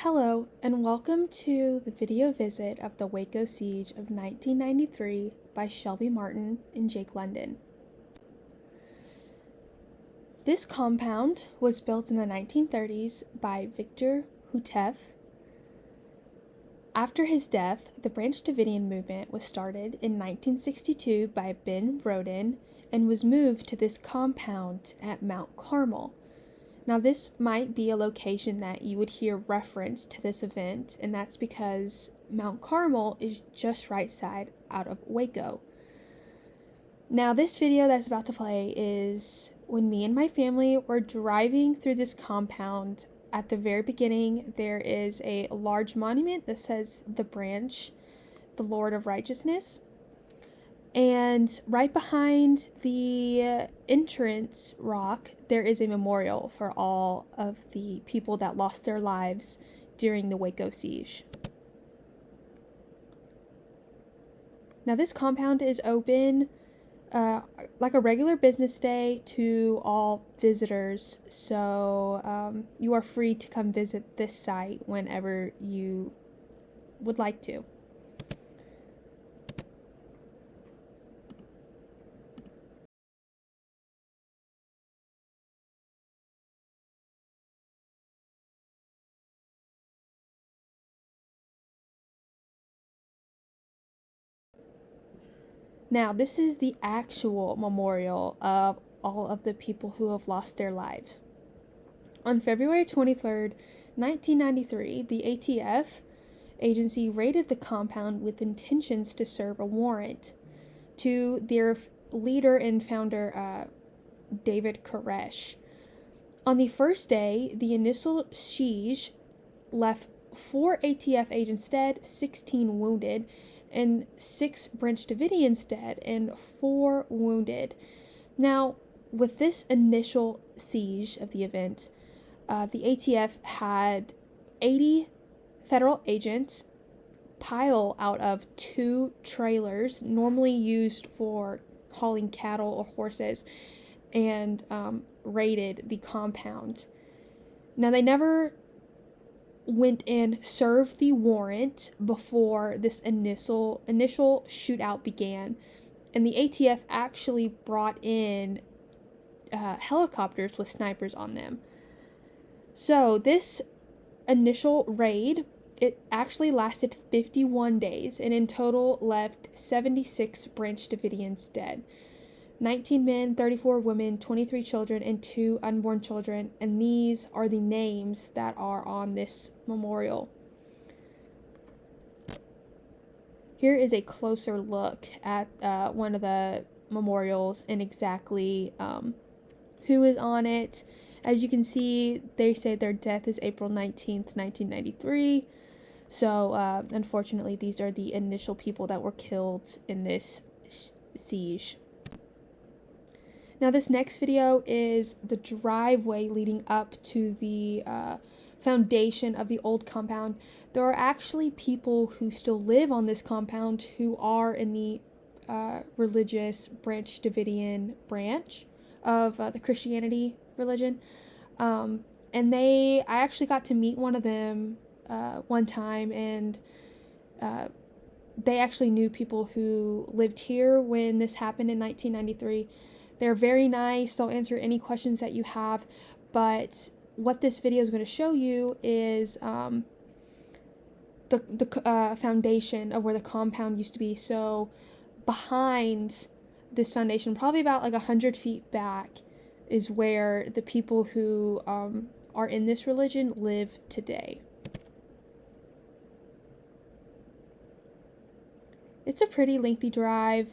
Hello, and welcome to the video visit of the Waco Siege of 1993 by Shelby Martin and Jake Lundin. This compound was built in the 1930s by Victor Houteff. After his death, the Branch Davidian movement was started in 1962 by Ben Rodin and was moved to this compound at Mount Carmel. Now, this might be a location that you would hear reference to this event, and that's because Mount Carmel is just right side out of Waco. Now, this video that's about to play is when me and my family were driving through this compound. At the very beginning, there is a large monument that says the Branch, the Lord of Righteousness. And right behind the entrance rock, there is a memorial for all of the people that lost their lives during the Waco siege. Now, this compound is open like a regular business day to all visitors, so you are free to come visit this site whenever you would like to. Now, this is the actual memorial of all of the people who have lost their lives. On February 23rd, 1993, the ATF agency raided the compound with intentions to serve a warrant to their leader and founder, David Koresh. On the first day, the initial siege left 4 ATF agents dead, 16 wounded, and 6 Branch Davidians dead and 4 wounded. Now, with this initial siege of the event, the ATF had 80 federal agents pile out of 2 trailers normally used for hauling cattle or horses and raided the compound. Now, they never went and served the warrant before this initial shootout began, and the ATF actually brought in helicopters with snipers on them. So this initial raid, it actually lasted 51 days and in total left 76 Branch Davidians dead. 19 men, 34 women, 23 children, and 2 unborn children, and these are the names that are on this memorial. Here is a closer look at one of the memorials and exactly who is on it. As you can see, they say their death is April 19th, 1993. So, unfortunately, these are the initial people that were killed in this siege. Now, this next video is the driveway leading up to the foundation of the old compound. There are actually people who still live on this compound who are in the religious Branch Davidian branch of the Christianity religion. And I actually got to meet one of them one time, and they actually knew people who lived here when this happened in 1993. They're very nice. They'll answer any questions that you have. But what this video is going to show you is the foundation of where the compound used to be. So behind this foundation, probably about like 100 feet back, is where the people who are in this religion live today. It's a pretty lengthy drive.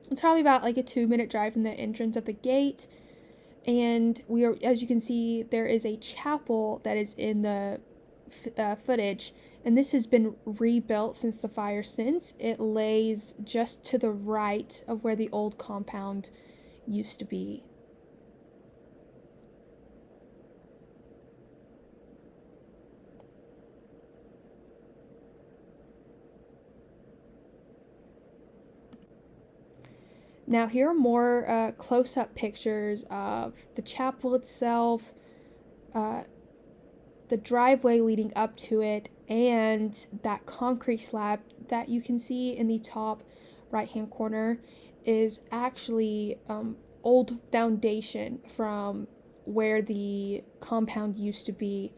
It's probably about like a 2-minute drive from the entrance of the gate, and we are, as you can see, there is a chapel that is in the footage, and this has been rebuilt since the fire. Since it lays just to the right of where the old compound used to be. Now, here are more close-up pictures of the chapel itself. the driveway leading up to it, and that concrete slab that you can see in the top right hand corner is actually old foundation from where the compound used to be.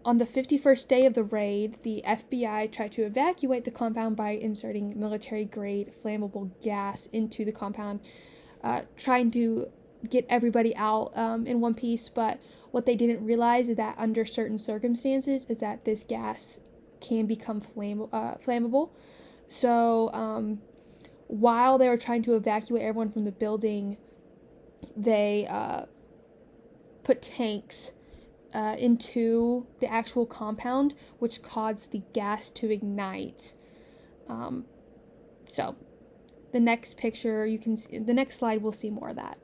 On the 51st day of the raid, the FBI tried to evacuate the compound by inserting military-grade flammable gas into the compound, trying to get everybody out in one piece. But what they didn't realize is that under certain circumstances is that this gas can become flammable. So while they were trying to evacuate everyone from the building, they put tanks into the actual compound, which caused the gas to ignite. So the next picture, you can see, the next slide, we'll see more of that.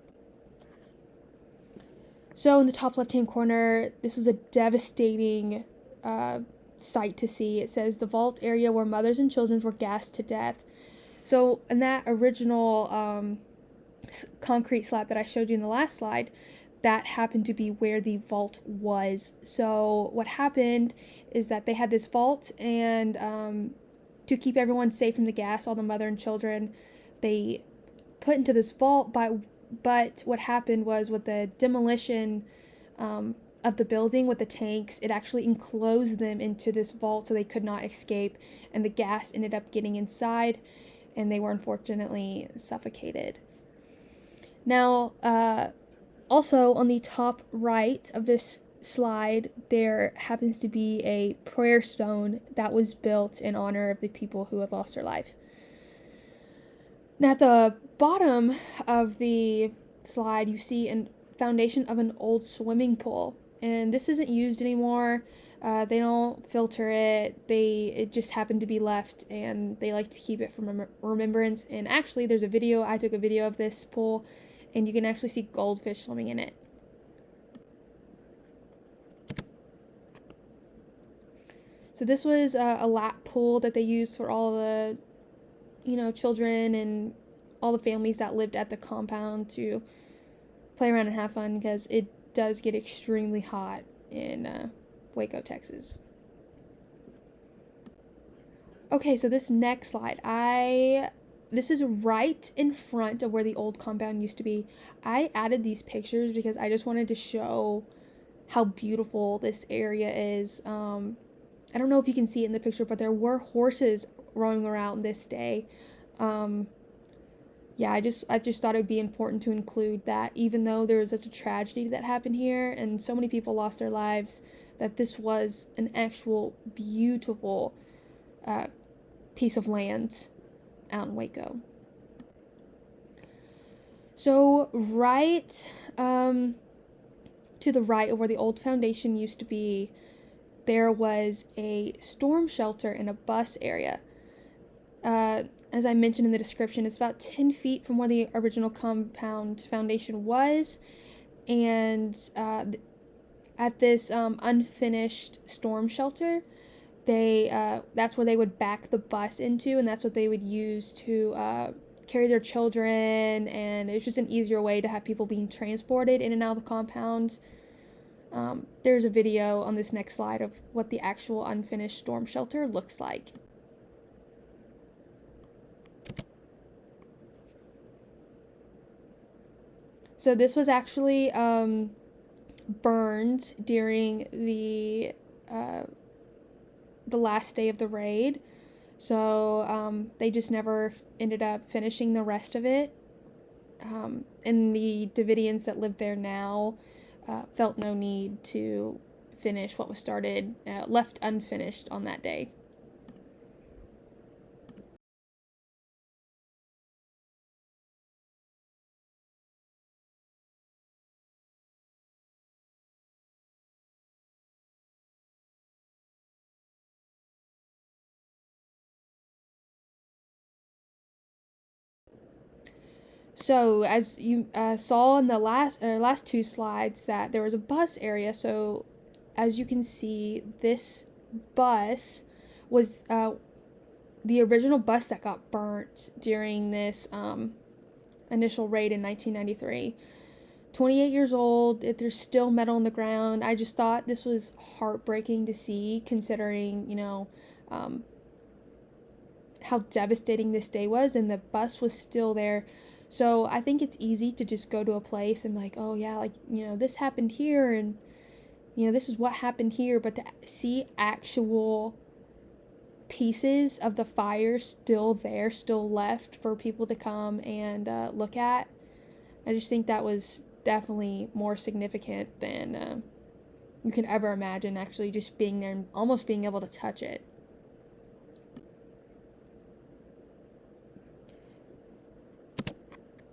So in the top left hand corner, this was a devastating sight to see. It says the vault area where mothers and children were gassed to death. So in that original concrete slab that I showed you in the last slide, that happened to be where the vault was. So what happened is that they had this vault, and to keep everyone safe from the gas, all the mother and children, they put into this vault. But what happened was, with the demolition of the building with the tanks, it actually enclosed them into this vault so they could not escape, and the gas ended up getting inside, and they were unfortunately suffocated. Now, also, on the top right of this slide, there happens to be a prayer stone that was built in honor of the people who had lost their life. Now, at the bottom of the slide, you see a foundation of an old swimming pool, and this isn't used anymore. They don't filter it. It just happened to be left, and they like to keep it from remembrance. And actually, there's a video. I took a video of this pool, and you can actually see goldfish swimming in it. So this was a lap pool that they used for all the, children and all the families that lived at the compound to play around and have fun, because it does get extremely hot in Waco, Texas. Okay, so this next slide, this is right in front of where the old compound used to be. I added these pictures because I just wanted to show how beautiful this area is. I don't know if you can see it in the picture, but there were horses roaming around this day. I just thought it would be important to include that, even though there was such a tragedy that happened here and so many people lost their lives, that this was an actual beautiful piece of land out in Waco. So right to the right of where the old foundation used to be, there was a storm shelter and a bus area. As I mentioned in the description, it's about 10 feet from where the original compound foundation was, and at this unfinished storm shelter, that's where they would back the bus into, and that's what they would use to carry their children, and it's just an easier way to have people being transported in and out of the compound. There's a video on this next slide of what the actual unfinished storm shelter looks like. So this was actually burned during the last day of the raid. So they just never ended up finishing the rest of it. And the Davidians that live there now felt no need to finish what was started, left unfinished on that day. So as you saw in the last two slides, that there was a bus area. So as you can see, this bus was the original bus that got burnt during this initial raid in 1993. 28 years old, there's still metal on the ground. I just thought this was heartbreaking to see, considering, how devastating this day was, and the bus was still there. So I think it's easy to just go to a place and like, oh yeah, like, this happened here, and this is what happened here, but to see actual pieces of the fire still there, still left for people to come and look at, I just think that was definitely more significant than you can ever imagine, actually just being there and almost being able to touch it.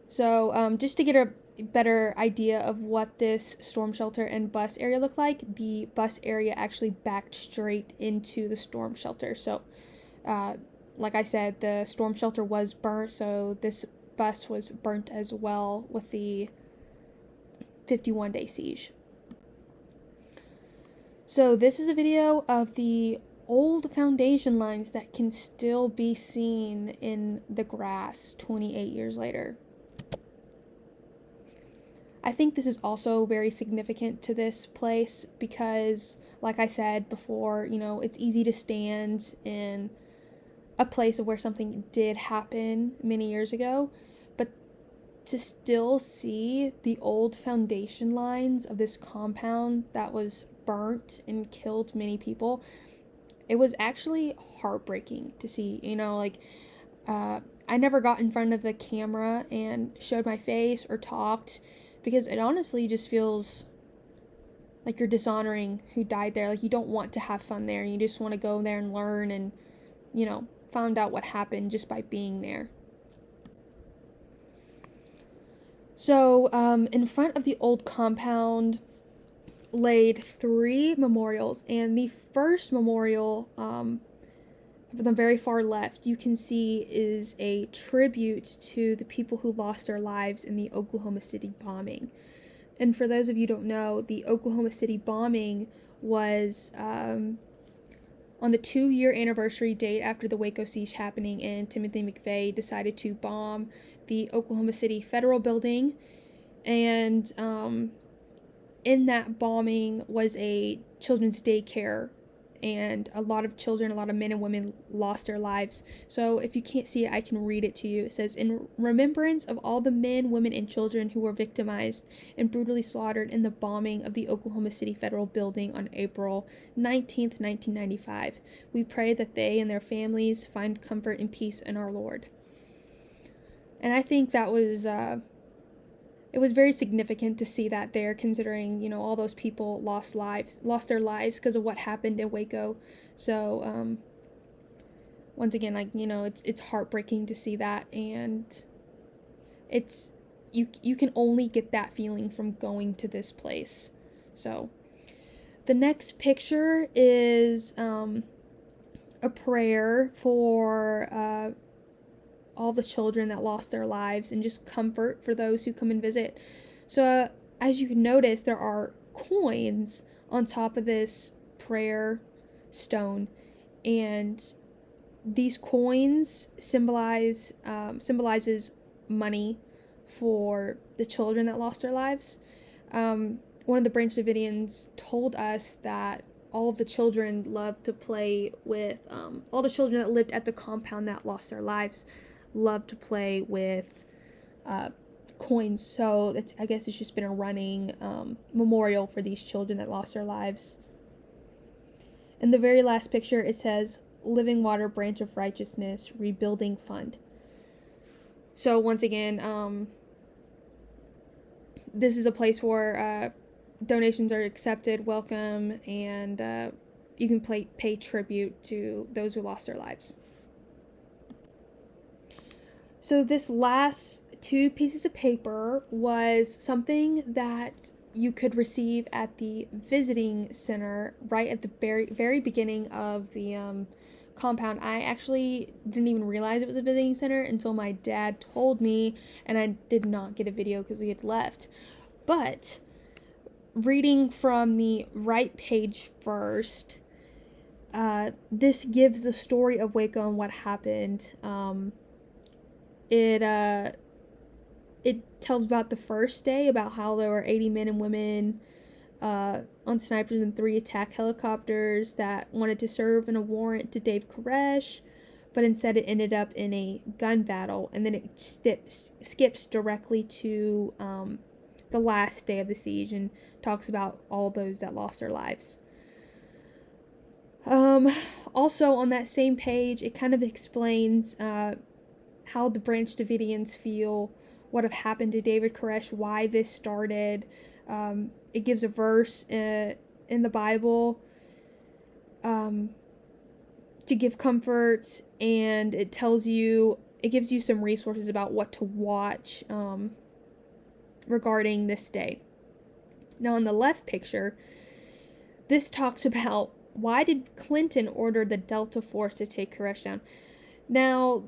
So just to get a better idea of what this storm shelter and bus area looked like, the bus area actually backed straight into the storm shelter. So like I said, the storm shelter was burnt, so this bus was burnt as well with the 51-day siege. So this is a video of the old foundation lines that can still be seen in the grass 28 years later. I think this is also very significant to this place because, like I said before, it's easy to stand in a place where something did happen many years ago, but to still see the old foundation lines of this compound that was burnt and killed many people, it was actually heartbreaking to see. I never got in front of the camera and showed my face or talked, because it honestly just feels like you're dishonoring who died there. Like, you don't want to have fun there. You just want to go there and learn and, find out what happened just by being there. So, in front of the old compound laid 3 memorials, and the first memorial, from the very far left, you can see is a tribute to the people who lost their lives in the Oklahoma City bombing. And for those of you who don't know, the Oklahoma City bombing was on the 2-year anniversary date after the Waco siege happening, and Timothy McVeigh decided to bomb the Oklahoma City Federal Building. And in that bombing was a children's daycare, and a lot of children, a lot of men and women lost their lives. So if you can't see it, I can read it to you. It says, "In remembrance of all the men, women, and children who were victimized and brutally slaughtered in the bombing of the Oklahoma City Federal Building on April 19th, 1995, we pray that they and their families find comfort and peace in our Lord." And I think that was it was very significant to see that there, considering, all those people lost their lives because of what happened in Waco. So, once again, it's heartbreaking to see that, and it's, you can only get that feeling from going to this place. So, the next picture is, a prayer for, all the children that lost their lives, and just comfort for those who come and visit. So as you can notice, there are coins on top of this prayer stone, and these coins symbolizes money for the children that lost their lives. One of the Branch Davidians told us that all of the children loved to play with, all the children that lived at the compound that lost their lives love to play with coins. So I guess it's just been a running memorial for these children that lost their lives. In the very last picture, it says, "Living Water Branch of Righteousness Rebuilding Fund." So once again, this is a place where donations are accepted, welcome, and you can pay tribute to those who lost their lives. So this last 2 pieces of paper was something that you could receive at the visiting center right at the very, very beginning of the compound. I actually didn't even realize it was a visiting center until my dad told me, and I did not get a video because we had left. But reading from the right page first, this gives the story of Waco and what happened. It it tells about the first day, about how there were 80 men and women on snipers and 3 attack helicopters that wanted to serve in a warrant to Dave Koresh, but instead it ended up in a gun battle, and then it skips directly to the last day of the siege and talks about all those that lost their lives. Also on that same page, it kind of explains how the Branch Davidians feel, what have happened to David Koresh, why this started. It gives a verse in the Bible to give comfort, and it gives you some resources about what to watch regarding this day. Now, on the left picture, this talks about why did Clinton order the Delta Force to take Koresh down. Now,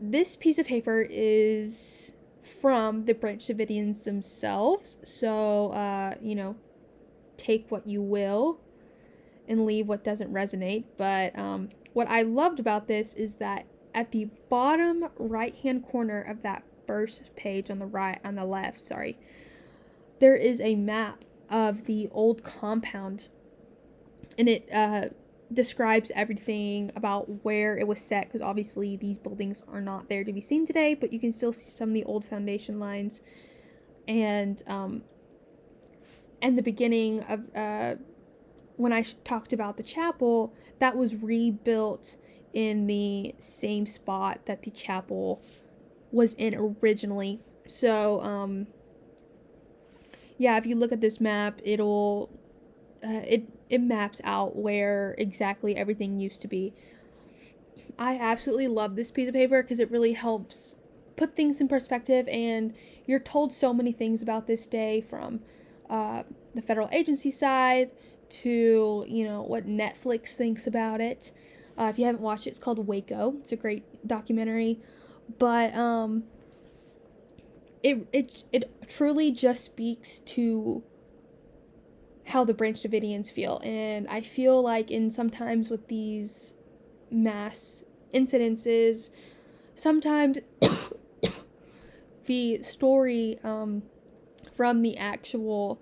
this piece of paper is from the Branch Davidians themselves, so, take what you will and leave what doesn't resonate. But what I loved about this is that at the bottom right-hand corner of that first page on the left, there is a map of the old compound, and it describes everything about where it was set, because obviously these buildings are not there to be seen today, but you can still see some of the old foundation lines. And the beginning of when I talked about the chapel, that was rebuilt in the same spot that the chapel was in originally. So if you look at this map, it'll it maps out where exactly everything used to be. I absolutely love this piece of paper because it really helps put things in perspective, and you're told so many things about this day, from the federal agency side to, what Netflix thinks about it. If you haven't watched it, it's called Waco. It's a great documentary. But it truly just speaks to how the Branch Davidians feel. And I feel like sometimes with these mass incidences, sometimes the story from the actual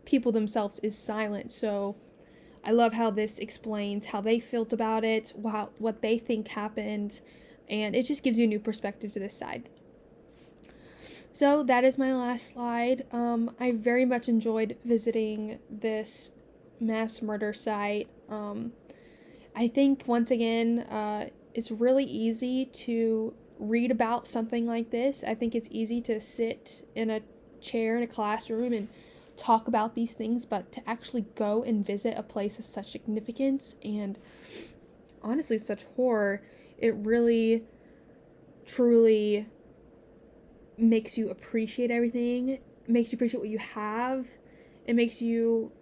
people themselves is silent. So I love how this explains how they felt about it, what they think happened, and it just gives you a new perspective to this side. So that is my last slide. I very much enjoyed visiting this mass murder site. I think, once again, it's really easy to read about something like this. I think it's easy to sit in a chair in a classroom and talk about these things, but to actually go and visit a place of such significance and honestly such horror, it really, truly makes you appreciate everything, makes you appreciate what you have. It makes you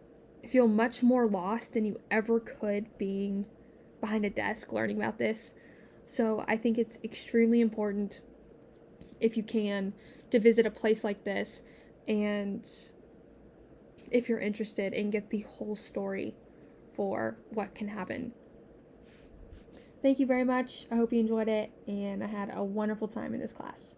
feel much more lost than you ever could being behind a desk learning about this. So I think it's extremely important, if you can, to visit a place like this, and if you're interested, and get the whole story for what can happen. Thank you very much. I hope you enjoyed it, and I had a wonderful time in this class.